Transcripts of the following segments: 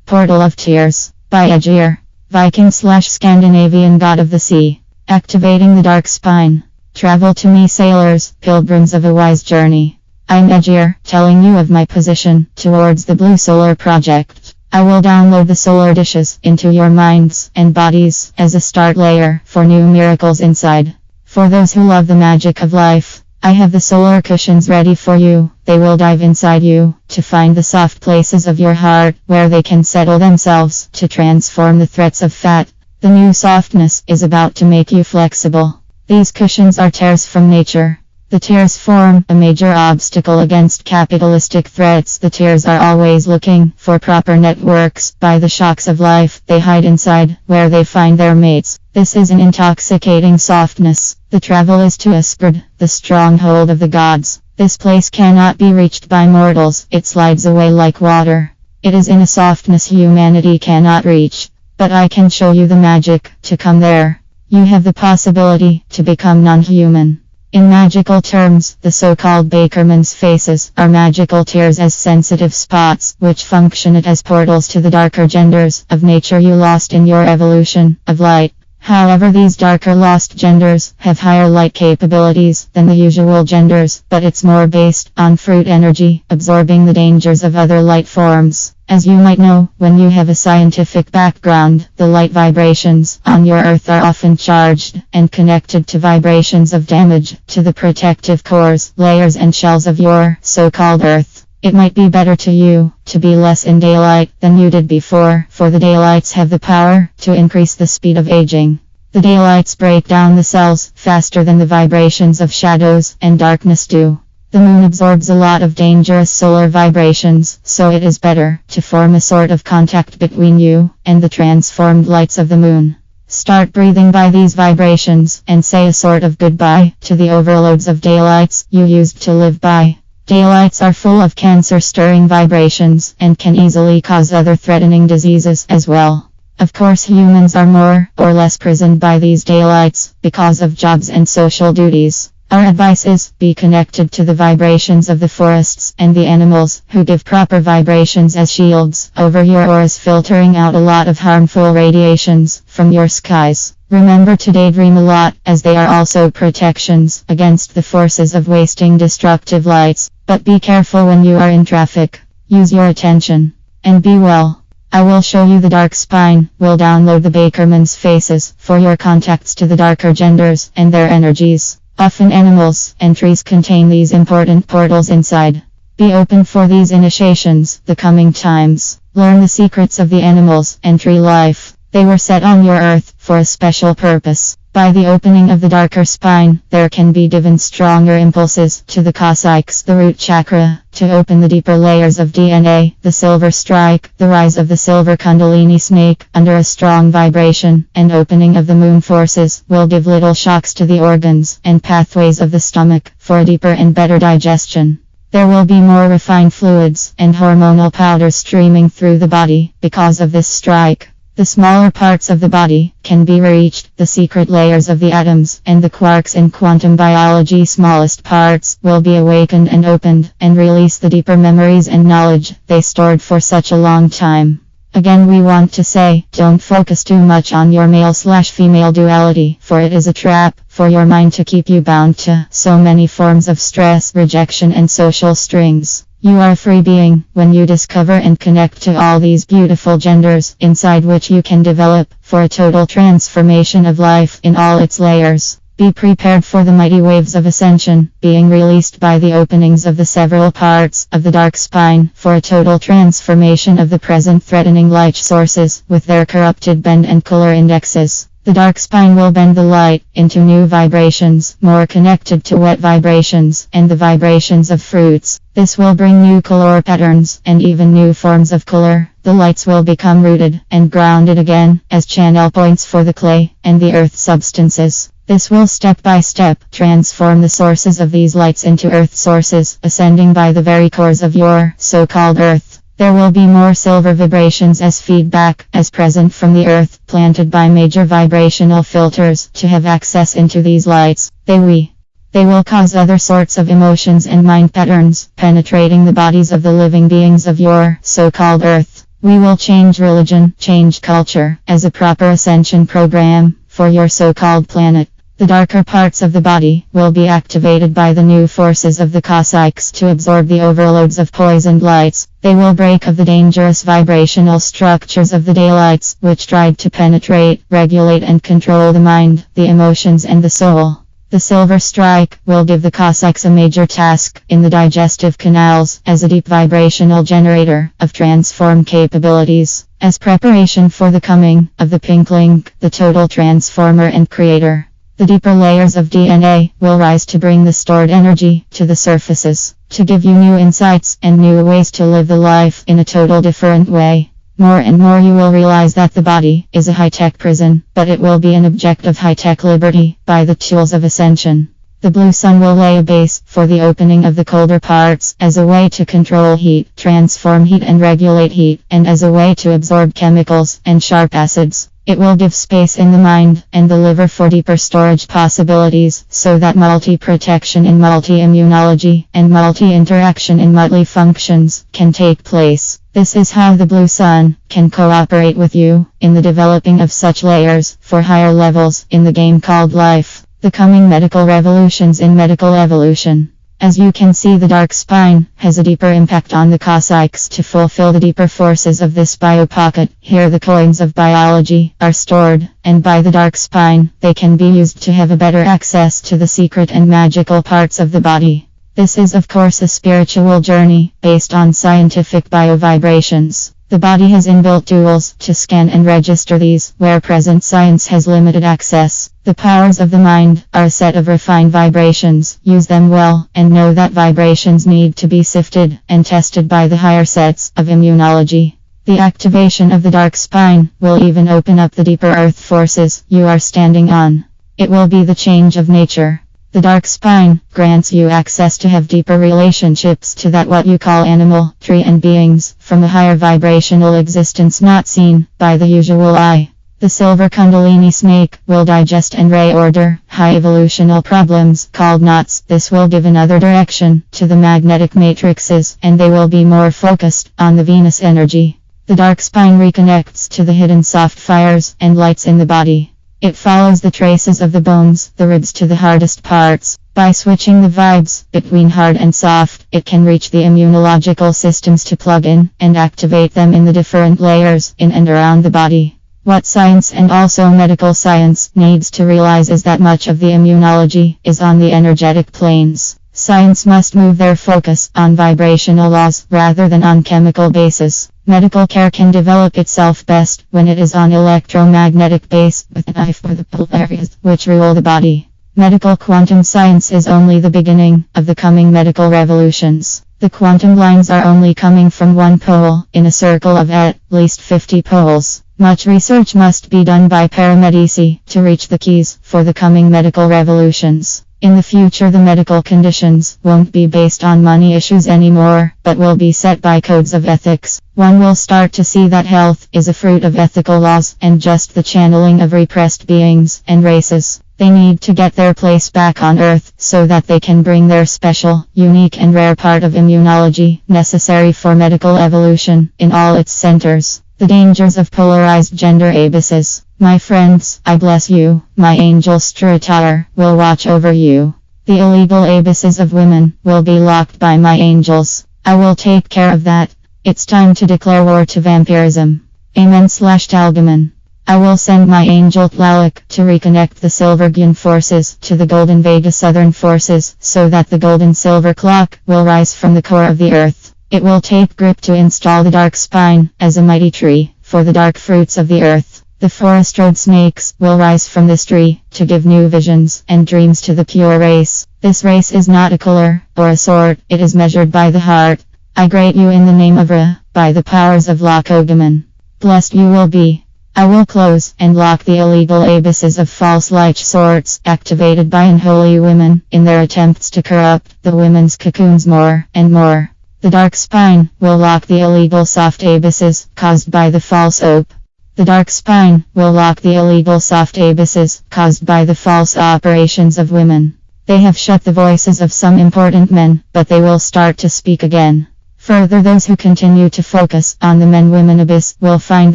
Portal of Tears by Aegir, Viking / Scandinavian god of the sea. Activating the dark spine. Travel to me, sailors, pilgrims of a wise journey. I'm Aegir, telling you of my position towards the Blue Solar Project. I will download the solar dishes into your minds and bodies as a start layer for new miracles inside. For those who love the magic of life, I have the solar cushions ready for you. They will dive inside you to find the soft places of your heart where they can settle themselves to transform the threats of fat. The new softness is about to make you flexible. These cushions are tears from nature. The tears form a major obstacle against capitalistic threats. The tears are always looking for proper networks. By the shocks of life, they hide inside where they find their mates. This is an intoxicating softness. The travel is to Asgard, the stronghold of the gods. This place cannot be reached by mortals. It slides away like water. It is in a softness humanity cannot reach. But I can show you the magic to come there. You have the possibility to become non-human. In magical terms, the so-called Bakerman's faces are magical tears as sensitive spots, which function as portals to the darker genders of nature you lost in your evolution of light. However, these darker lost genders have higher light capabilities than the usual genders, but it's more based on fruit energy, absorbing the dangers of other light forms. As you might know, when you have a scientific background, the light vibrations on your earth are often charged and connected to vibrations of damage to the protective cores, layers and shells of your so-called earth. It might be better to you to be less in daylight than you did before, for the daylights have the power to increase the speed of aging. The daylights break down the cells faster than the vibrations of shadows and darkness do. The moon absorbs a lot of dangerous solar vibrations, so it is better to form a sort of contact between you and the transformed lights of the moon. Start breathing by these vibrations and say a sort of goodbye to the overloads of daylights you used to live by. Daylights are full of cancer-stirring vibrations and can easily cause other threatening diseases as well. Of course, humans are more or less prisoned by these daylights because of jobs and social duties. Our advice is, be connected to the vibrations of the forests and the animals who give proper vibrations as shields over your auras, filtering out a lot of harmful radiations from your skies. Remember to daydream a lot, as they are also protections against the forces of wasting destructive lights. But be careful when you are in traffic. Use your attention. And be well. I will show you the dark spine. We'll download the Bakerman's faces for your contacts to the darker genders and their energies. Often animals and trees contain these important portals inside. Be open for these initiations the coming times. Learn the secrets of the animals and tree life. They were set on your earth for a special purpose. By the opening of the darker spine, there can be given stronger impulses to the coccyx, the root chakra, to open the deeper layers of DNA, the silver strike, the rise of the silver kundalini snake under a strong vibration, and opening of the moon forces will give little shocks to the organs and pathways of the stomach for a deeper and better digestion. There will be more refined fluids and hormonal powders streaming through the body because of this strike. The smaller parts of the body can be reached, the secret layers of the atoms and the quarks in quantum biology. Smallest parts will be awakened and opened and release the deeper memories and knowledge they stored for such a long time. Again, we want to say, don't focus too much on your male/female duality, for it is a trap for your mind to keep you bound to so many forms of stress, rejection and social strings. You are a free being when you discover and connect to all these beautiful genders inside which you can develop for a total transformation of life in all its layers. Be prepared for the mighty waves of ascension being released by the openings of the several parts of the dark spine for a total transformation of the present threatening light sources with their corrupted bend and color indexes. The dark spine will bend the light into new vibrations, more connected to wet vibrations and the vibrations of fruits. This will bring new color patterns and even new forms of color. The lights will become rooted and grounded again as channel points for the clay and the earth substances. This will step by step transform the sources of these lights into earth sources, ascending by the very cores of your so-called earth. There will be more silver vibrations as feedback as present from the earth, planted by major vibrational filters to have access into these lights. They will cause other sorts of emotions and mind patterns, penetrating the bodies of the living beings of your so-called earth. We will change religion, change culture, as a proper ascension program for your so-called planet. The darker parts of the body will be activated by the new forces of the Cossacks to absorb the overloads of poisoned lights. They will break of the dangerous vibrational structures of the daylights, which tried to penetrate, regulate and control the mind, the emotions and the soul. The silver strike will give the Cossacks a major task in the digestive canals as a deep vibrational generator of transform capabilities, as preparation for the coming of the pink link, the total transformer and creator. The deeper layers of DNA will rise to bring the stored energy to the surfaces, to give you new insights and new ways to live the life in a total different way. More and more you will realize that the body is a high-tech prison, but it will be an object of high-tech liberty by the tools of ascension. The blue sun will lay a base for the opening of the colder parts as a way to control heat, transform heat and regulate heat, and as a way to absorb chemicals and sharp acids. It will give space in the mind and the liver for deeper storage possibilities, so that multi-protection in multi-immunology and multi-interaction in multi-functions can take place. This is how the blue sun can cooperate with you in the developing of such layers for higher levels in the game called life. The coming medical revolutions in medical evolution. As you can see, the dark spine has a deeper impact on the Cossacks to fulfill the deeper forces of this biopocket. Here the coins of biology are stored, and by the dark spine, they can be used to have a better access to the secret and magical parts of the body. This is of course a spiritual journey based on scientific biovibrations. The body has inbuilt tools to scan and register these, where present science has limited access. The powers of the mind are a set of refined vibrations. Use them well, and know that vibrations need to be sifted and tested by the higher sets of immunology. The activation of the dark spine will even open up the deeper earth forces you are standing on. It will be the change of nature. The dark spine grants you access to have deeper relationships to that what you call animal, tree and beings from a higher vibrational existence not seen by the usual eye. The silver kundalini snake will digest and reorder high evolutional problems called knots. This will give another direction to the magnetic matrices, and they will be more focused on the Venus energy. The dark spine reconnects to the hidden soft fires and lights in the body. It follows the traces of the bones, the ribs to the hardest parts. By switching the vibes between hard and soft, it can reach the immunological systems to plug in and activate them in the different layers in and around the body. What science and also medical science needs to realize is that much of the immunology is on the energetic planes. Science must move their focus on vibrational laws rather than on chemical bases. Medical care can develop itself best when it is on electromagnetic base with an eye for the polarities which rule the body. Medical quantum science is only the beginning of the coming medical revolutions. The quantum lines are only coming from one pole in a circle of at least 50 poles. Much research must be done by paramedici to reach the keys for the coming medical revolutions. In the future, the medical conditions won't be based on money issues anymore, but will be set by codes of ethics. One will start to see that health is a fruit of ethical laws and just the channeling of repressed beings and races. They need to get their place back on Earth so that they can bring their special, unique and rare part of immunology necessary for medical evolution in all its centers. The dangers of polarized gender abysses. My friends, I bless you. My angel Stratar will watch over you. The illegal abysses of women will be locked by my angels. I will take care of that. It's time to declare war to vampirism. Amen/Talgaman. I will send my angel Tlaloc to reconnect the Silver Gyun forces to the Golden Vega Southern forces so that the golden silver clock will rise from the core of the earth. It will take grip to install the dark spine as a mighty tree for the dark fruits of the earth. The forest road snakes will rise from this tree to give new visions and dreams to the pure race. This race is not a color or a sort, it is measured by the heart. I greet you in the name of Ra, by the powers of Lakogaman. Blessed you will be. I will close and lock the illegal abysses of false light sorts activated by unholy women in their attempts to corrupt the women's cocoons more and more. The dark spine will lock the illegal soft abysses caused by the false ope. The dark spine will lock the illegal soft abysses caused by the false operations of women. They have shut the voices of some important men, but they will start to speak again. Further, those who continue to focus on the men-women abyss will find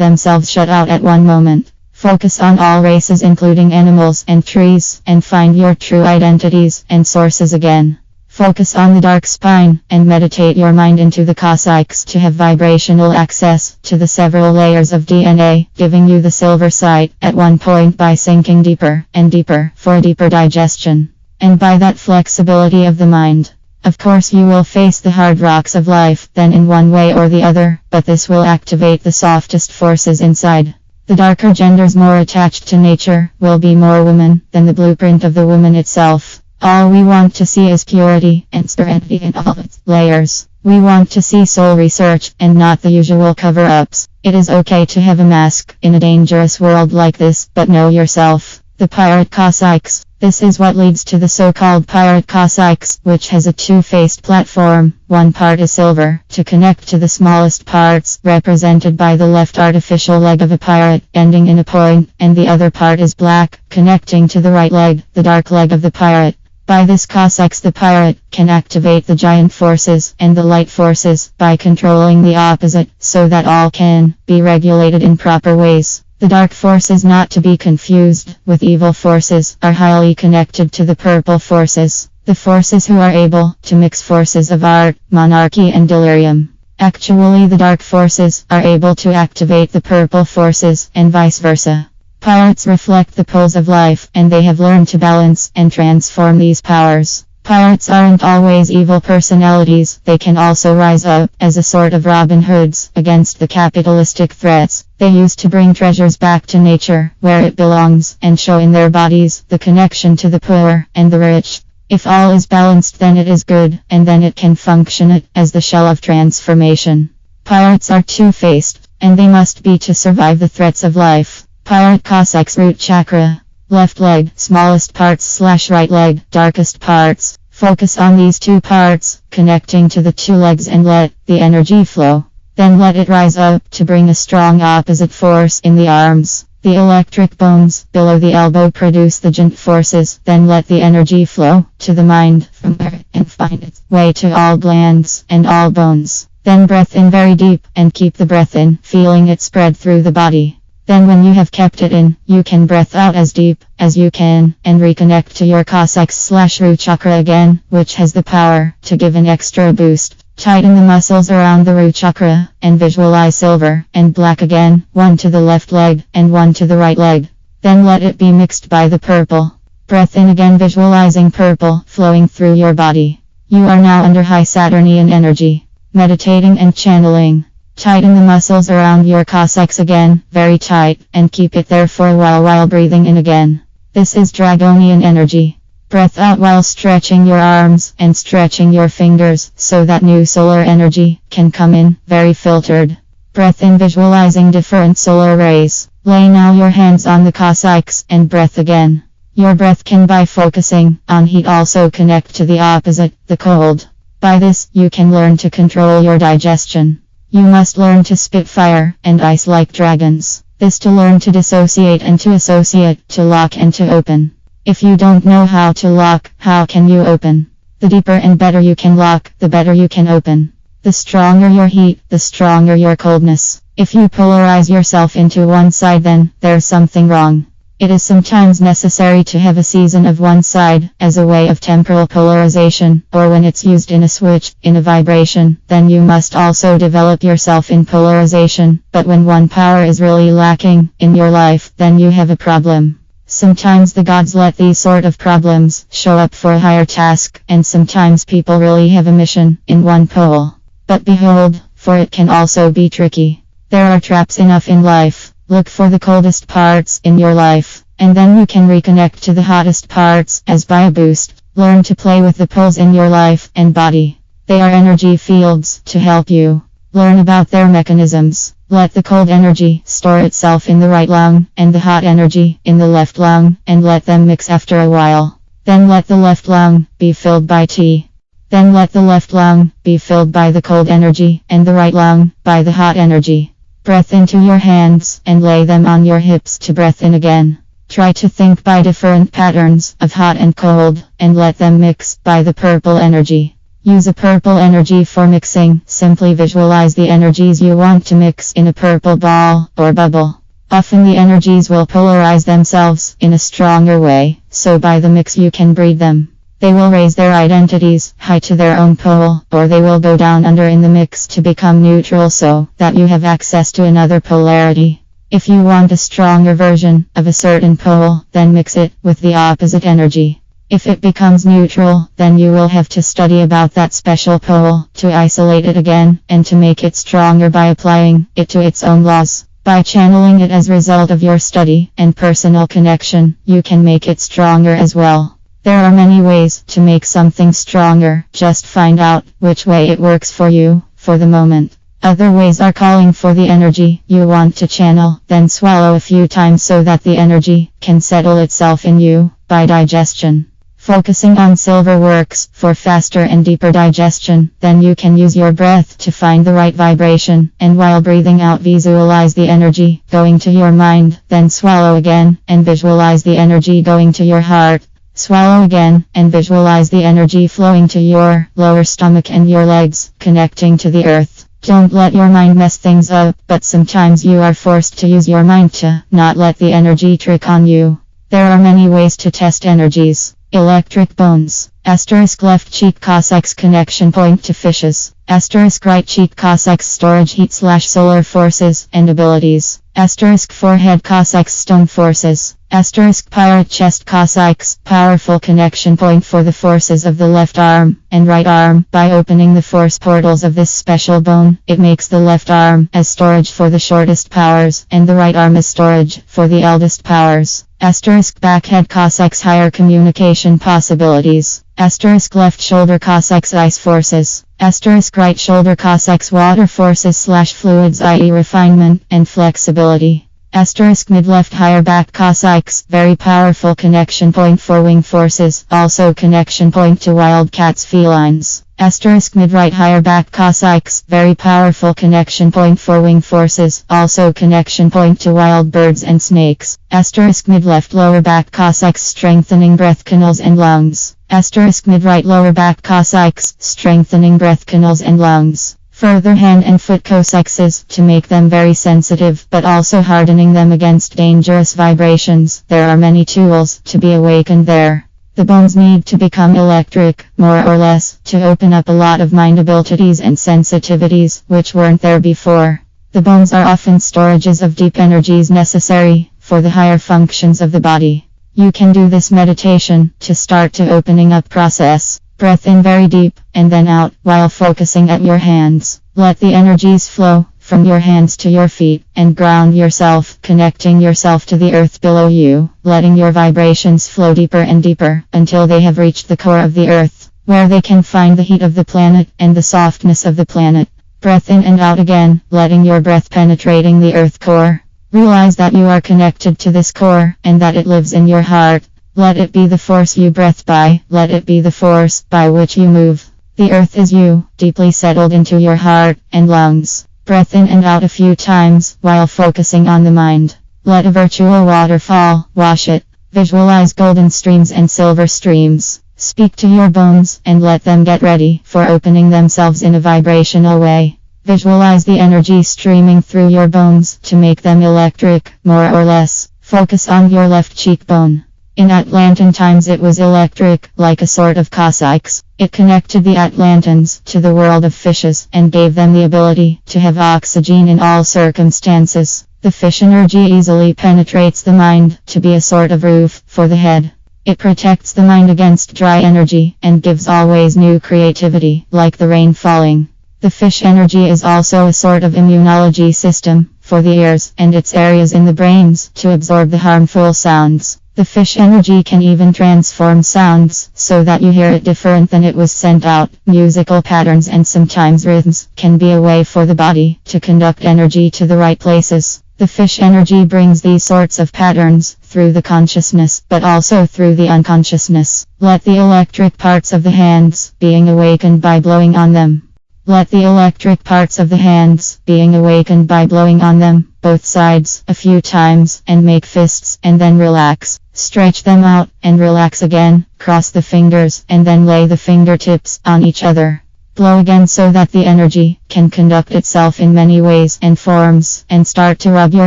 themselves shut out at one moment. Focus on all races including animals and trees and find your true identities and sources again. Focus on the dark spine and meditate your mind into the Cossacks to have vibrational access to the several layers of DNA, giving you the silver sight at one point by sinking deeper and deeper for deeper digestion. And by that flexibility of the mind. Of course you will face the hard rocks of life then in one way or the other, but this will activate the softest forces inside. The darker genders more attached to nature will be more woman than the blueprint of the woman itself. All we want to see is purity and serenity in all its layers. We want to see soul research and not the usual cover-ups. It is okay to have a mask in a dangerous world like this, but know yourself. The Pirate Cossacks. This is what leads to the so-called Pirate Cossacks, which has a two-faced platform. One part is silver, to connect to the smallest parts, represented by the left artificial leg of a pirate, ending in a point, and the other part is black, connecting to the right leg, the dark leg of the pirate. By this Cossacks the pirate can activate the giant forces and the light forces by controlling the opposite, so that all can be regulated in proper ways. The dark forces, not to be confused with evil forces, are highly connected to the purple forces. The forces who are able to mix forces of art, monarchy and delirium. Actually the dark forces are able to activate the purple forces and vice versa. Pirates reflect the poles of life and they have learned to balance and transform these powers. Pirates aren't always evil personalities, they can also rise up as a sort of Robin Hoods against the capitalistic threats. They used to bring treasures back to nature, where it belongs, and show in their bodies the connection to the poor and the rich. If all is balanced then it is good, and then it can function as the shell of transformation. Pirates are two-faced, and they must be to survive the threats of life. Pirate Cossacks root chakra. Left leg, smallest parts / right leg, darkest parts. Focus on these two parts, connecting to the two legs and let the energy flow. Then let it rise up to bring a strong opposite force in the arms. The electric bones below the elbow produce the giant forces. Then let the energy flow to the mind from there and find its way to all glands and all bones. Then breath in very deep and keep the breath in, feeling it spread through the body. Then when you have kept it in, you can breath out as deep as you can and reconnect to your Cossacks / root chakra again, which has the power to give an extra boost. Tighten the muscles around the root chakra and visualize silver and black again, one to the left leg and one to the right leg. Then let it be mixed by the purple. Breath in again, visualizing purple flowing through your body. You are now under high Saturnian energy. Meditating and channeling. Tighten the muscles around your Cossacks again, very tight, and keep it there for a while breathing in again. This is Dragonian energy. Breath out while stretching your arms and stretching your fingers so that new solar energy can come in, very filtered. Breath in, visualizing different solar rays. Lay now your hands on the Cossacks and breath again. Your breath can by focusing on heat also connect to the opposite, the cold. By this, you can learn to control your digestion. You must learn to spit fire and ice like dragons. This to learn to dissociate and to associate, to lock and to open. If you don't know how to lock, how can you open? The deeper and better you can lock, the better you can open. The stronger your heat, the stronger your coldness. If you polarize yourself into one side, then there's something wrong. It is sometimes necessary to have a season of one side as a way of temporal polarization, or when it's used in a switch, in a vibration, then you must also develop yourself in polarization. But when one power is really lacking in your life, then you have a problem. Sometimes the gods let these sort of problems show up for a higher task, and sometimes people really have a mission in one pole. But behold, for it can also be tricky. There are traps enough in life. Look for the coldest parts in your life, and then you can reconnect to the hottest parts as by a boost. Learn to play with the poles in your life and body. They are energy fields to help you. Learn about their mechanisms. Let the cold energy store itself in the right lung and the hot energy in the left lung, and let them mix after a while. Then let the left lung be filled by tea. Then let the left lung be filled by the cold energy and the right lung by the hot energy. Breath into your hands and lay them on your hips to breath in again. Try to think by different patterns of hot and cold and let them mix by the purple energy. Use a purple energy for mixing. Simply visualize the energies you want to mix in a purple ball or bubble. Often the energies will polarize themselves in a stronger way, so by the mix you can breed them. They will raise their identities high to their own pole, or they will go down under in the mix to become neutral so that you have access to another polarity. If you want a stronger version of a certain pole, then mix it with the opposite energy. If it becomes neutral, then you will have to study about that special pole to isolate it again and to make it stronger by applying it to its own laws. By channeling it as a result of your study and personal connection, you can make it stronger as well. There are many ways to make something stronger, just find out which way it works for you for the moment. Other ways are calling for the energy you want to channel, then swallow a few times so that the energy can settle itself in you by digestion. Focusing on silver works for faster and deeper digestion, then you can use your breath to find the right vibration, and while breathing out visualize the energy going to your mind, then swallow again and visualize the energy going to your heart. Swallow again and visualize the energy flowing to your lower stomach and your legs, connecting to the earth. Don't let your mind mess things up, but sometimes you are forced to use your mind to not let the energy trick on you. There are many ways to test energies. Electric bones. Asterisk left cheek Cossacks connection point to fishes. Asterisk right cheek Cossacks storage heat / solar forces and abilities. Asterisk forehead Cossacks stone forces. Asterisk pirate chest Cossacks powerful connection point for the forces of the left arm and right arm. By opening the force portals of this special bone, it makes the left arm as storage for the shortest powers and the right arm as storage for the eldest powers. Asterisk backhead Cossacks higher communication possibilities. Asterisk left shoulder Cossacks ice forces. Asterisk right shoulder Cossacks water forces / fluids, i.e. refinement and flexibility. Asterisk mid left higher back Cossacks very powerful connection point for wing forces, also connection point to wildcats felines. Asterisk mid right higher back Cossacks very powerful connection point for wing forces, also connection point to wild birds and snakes. Asterisk mid left lower back Cossacks strengthening breath canals and lungs. Asterisk mid right lower back Cossacks strengthening breath canals and lungs. Further hand and foot Cossacks to make them very sensitive, but also hardening them against dangerous vibrations. There are many tools to be awakened there. The bones need to become electric, more or less, to open up a lot of mind abilities and sensitivities, which weren't there before. The bones are often storages of deep energies necessary for the higher functions of the body. You can do this meditation to start to opening up process. Breath in very deep, and then out, while focusing at your hands. Let the energies flow from your hands to your feet, and ground yourself, connecting yourself to the earth below you, letting your vibrations flow deeper and deeper, until they have reached the core of the earth, where they can find the heat of the planet, and the softness of the planet. Breath in and out again, letting your breath penetrating the earth core. Realize that you are connected to this core, and that it lives in your heart. Let it be the force you breathe by, let it be the force by which you move. The earth is you, deeply settled into your heart and lungs. Breath in and out a few times, while focusing on the mind. Let a virtual waterfall wash it. Visualize golden streams and silver streams. Speak to your bones, and let them get ready for opening themselves in a vibrational way. Visualize the energy streaming through your bones to make them electric, more or less. Focus on your left cheekbone. In Atlantan times it was electric, like a sort of Cossacks. It connected the Atlantans to the world of fishes and gave them the ability to have oxygen in all circumstances. The fish energy easily penetrates the mind to be a sort of roof for the head. It protects the mind against dry energy and gives always new creativity, like the rain falling. The fish energy is also a sort of immunology system for the ears and its areas in the brains to absorb the harmful sounds. The fish energy can even transform sounds so that you hear it different than it was sent out. Musical patterns and sometimes rhythms can be a way for the body to conduct energy to the right places. The fish energy brings these sorts of patterns through the consciousness, but also through the unconsciousness. Let the electric parts of the hands being awakened by blowing on them. Let the electric parts of the hands being awakened by blowing on them, both sides, a few times, and make fists, and then relax. Stretch them out, and relax again. Cross the fingers, and then lay the fingertips on each other. Blow again so that the energy can conduct itself in many ways and forms, and start to rub your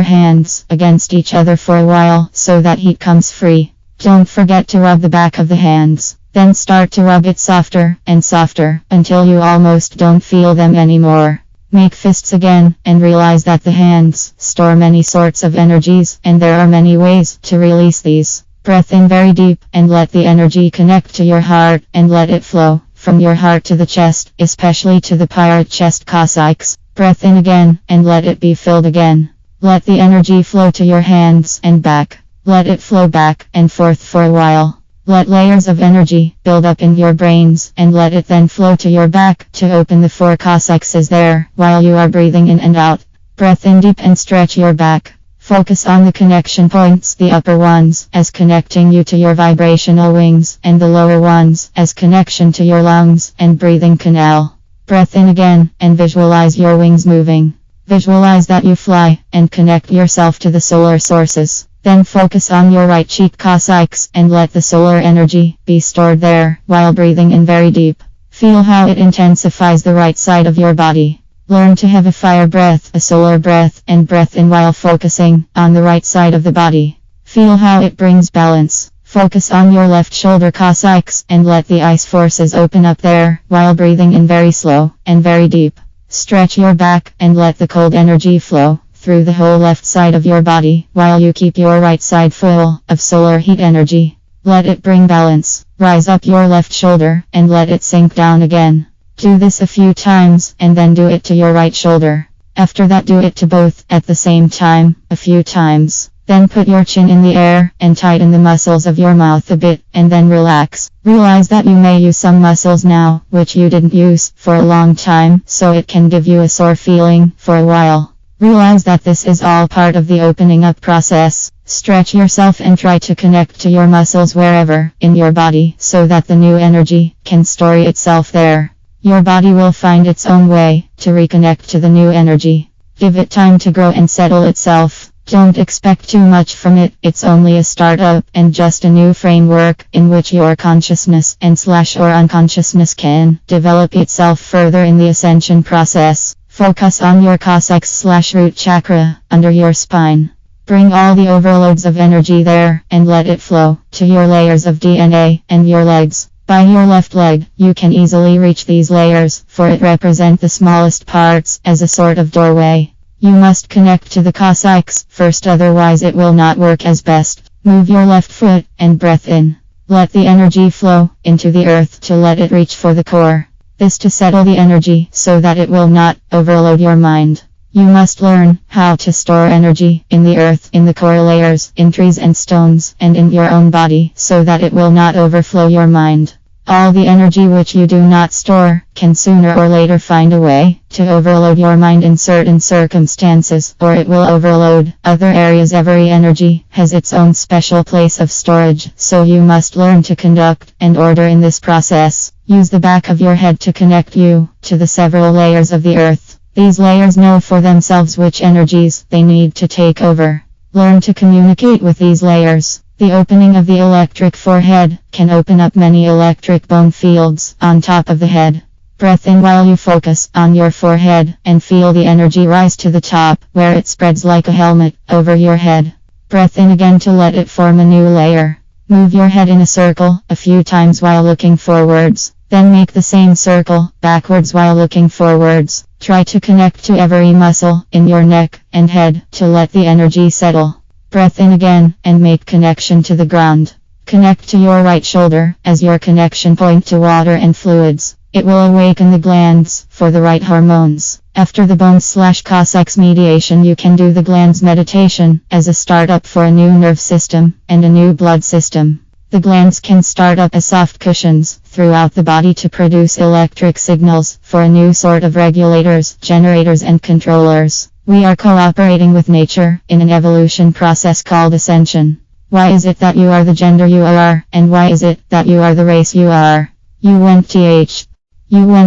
hands against each other for a while so that heat comes free. Don't forget to rub the back of the hands. Then start to rub it softer and softer until you almost don't feel them anymore. Make fists again and realize that the hands store many sorts of energies and there are many ways to release these. Breath in very deep and let the energy connect to your heart and let it flow from your heart to the chest, especially to the pirate chest Cossacks. Breath in again and let it be filled again. Let the energy flow to your hands and back. Let it flow back and forth for a while. Let layers of energy build up in your brains and let it then flow to your back to open the 4 Cossacks there while you are breathing in and out. Breath in deep and stretch your back. Focus on the connection points, the upper ones as connecting you to your vibrational wings and the lower ones as connection to your lungs and breathing canal. Breath in again and visualize your wings moving. Visualize that you fly and connect yourself to the solar sources. Then focus on your right cheek Cossacks and let the solar energy be stored there while breathing in very deep. Feel how it intensifies the right side of your body. Learn to have a fire breath, a solar breath, and breath in while focusing on the right side of the body. Feel how it brings balance. Focus on your left shoulder Cossacks and let the ice forces open up there while breathing in very slow and very deep. Stretch your back and let the cold energy flow through the whole left side of your body while you keep your right side full of solar heat energy. Let it bring balance. Rise up your left shoulder and let it sink down again. Do this a few times and then do it to your right shoulder. After that, do it to both at the same time, a few times. Then put your chin in the air and tighten the muscles of your mouth a bit and then relax. Realize that you may use some muscles now, which you didn't use for a long time, so it can give you a sore feeling for a while. Realize that this is all part of the opening up process. Stretch yourself and try to connect to your muscles wherever in your body so that the new energy can store itself there. Your body will find its own way to reconnect to the new energy. Give it time to grow and settle itself. Don't expect too much from it. It's only a startup and just a new framework in which your consciousness and or unconsciousness can develop itself further in the ascension process. Focus on your Cossacks root chakra under your spine. Bring all the overloads of energy there and let it flow to your layers of DNA and your legs. By your left leg, you can easily reach these layers, for it represent the smallest parts as a sort of doorway. You must connect to the Cossacks first, otherwise it will not work as best. Move your left foot and breath in. Let the energy flow into the earth to let it reach for the core. This to settle the energy so that it will not overload your mind. You must learn how to store energy in the earth, in the core layers, in trees and stones, and in your own body so that it will not overflow your mind. All the energy which you do not store can sooner or later find a way to overload your mind in certain circumstances, or it will overload other areas. Every energy has its own special place of storage, so you must learn to conduct and order in this process. Use the back of your head to connect you to the several layers of the earth. These layers know for themselves which energies they need to take over. Learn to communicate with these layers. The opening of the electric forehead can open up many electric bone fields on top of the head. Breath in while you focus on your forehead and feel the energy rise to the top, where it spreads like a helmet over your head. Breath in again to let it form a new layer. Move your head in a circle a few times while looking forwards. Then make the same circle backwards while looking forwards. Try to connect to every muscle in your neck and head to let the energy settle. Breath in again and make connection to the ground. Connect to your right shoulder as your connection point to water and fluids. It will awaken the glands for the right hormones. After the bones/Cossacks mediation, you can do the glands meditation as a startup for a new nerve system and a new blood system. The glands can start up as soft cushions throughout the body to produce electric signals for a new sort of regulators, generators, and controllers. We are cooperating with nature in an evolution process called ascension. Why is it that you are the gender you are, and why is it that you are the race you are? You went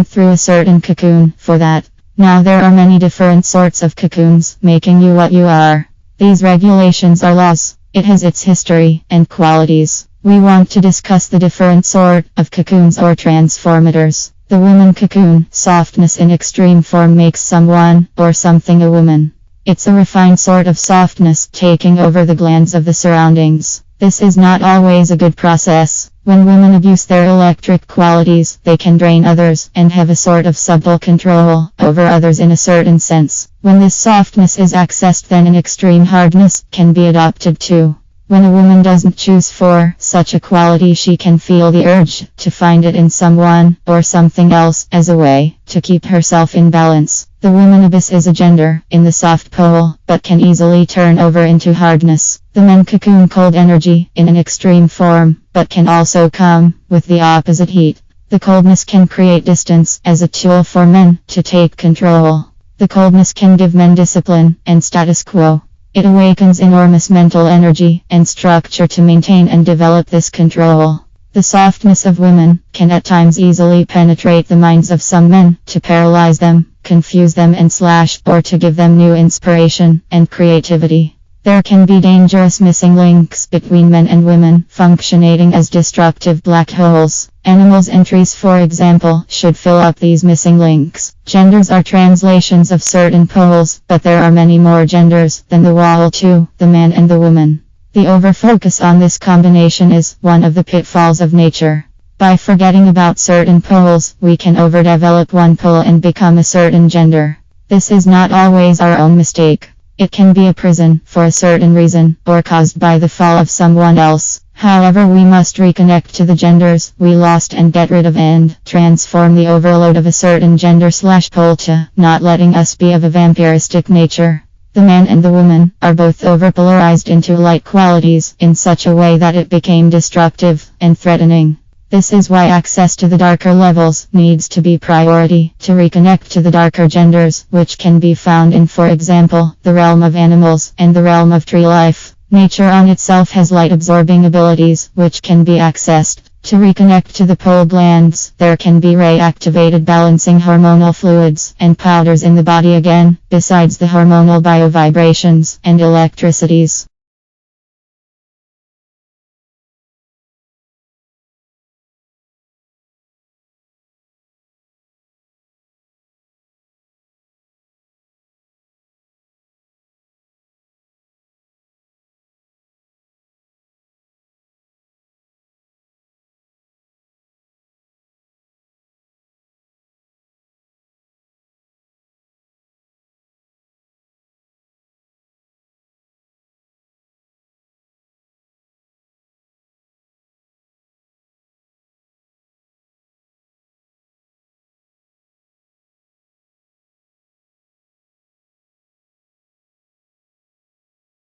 through a certain cocoon for that. Now there are many different sorts of cocoons making you what you are. These regulations are laws. It has its history and qualities. We want to discuss the different sort of cocoons or transformators. The woman cocoon, softness in extreme form makes someone or something a woman. It's a refined sort of softness taking over the glands of the surroundings. This is not always a good process. When women abuse their electric qualities, they can drain others and have a sort of subtle control over others in a certain sense. When this softness is accessed, then an extreme hardness can be adopted too. When a woman doesn't choose for such a quality, she can feel the urge to find it in someone or something else as a way to keep herself in balance. The woman abyss is a gender in the soft pole, but can easily turn over into hardness. The men cocoon cold energy in an extreme form, but can also come with the opposite heat. The coldness can create distance as a tool for men to take control. The coldness can give men discipline and status quo. It awakens enormous mental energy and structure to maintain and develop this control. The softness of women can at times easily penetrate the minds of some men to paralyze them, confuse them and or to give them new inspiration and creativity. There can be dangerous missing links between men and women, functioning as destructive black holes. Animals' entries, for example, should fill up these missing links. Genders are translations of certain poles, but there are many more genders than the wall too, the man and the woman. The overfocus on this combination is one of the pitfalls of nature. By forgetting about certain poles, we can overdevelop one pole and become a certain gender. This is not always our own mistake. It can be a prison for a certain reason, or caused by the fall of someone else. However, we must reconnect to the genders we lost and get rid of and transform the overload of a certain gender/pole to not letting us be of a vampiristic nature. The man and the woman are both overpolarized into light qualities in such a way that it became destructive and threatening. This is why access to the darker levels needs to be priority to reconnect to the darker genders, which can be found in, for example, the realm of animals and the realm of tree life. Nature on itself has light-absorbing abilities, which can be accessed. To reconnect to the pole glands, there can be ray-activated balancing hormonal fluids and powders in the body again, besides the hormonal biovibrations and electricities.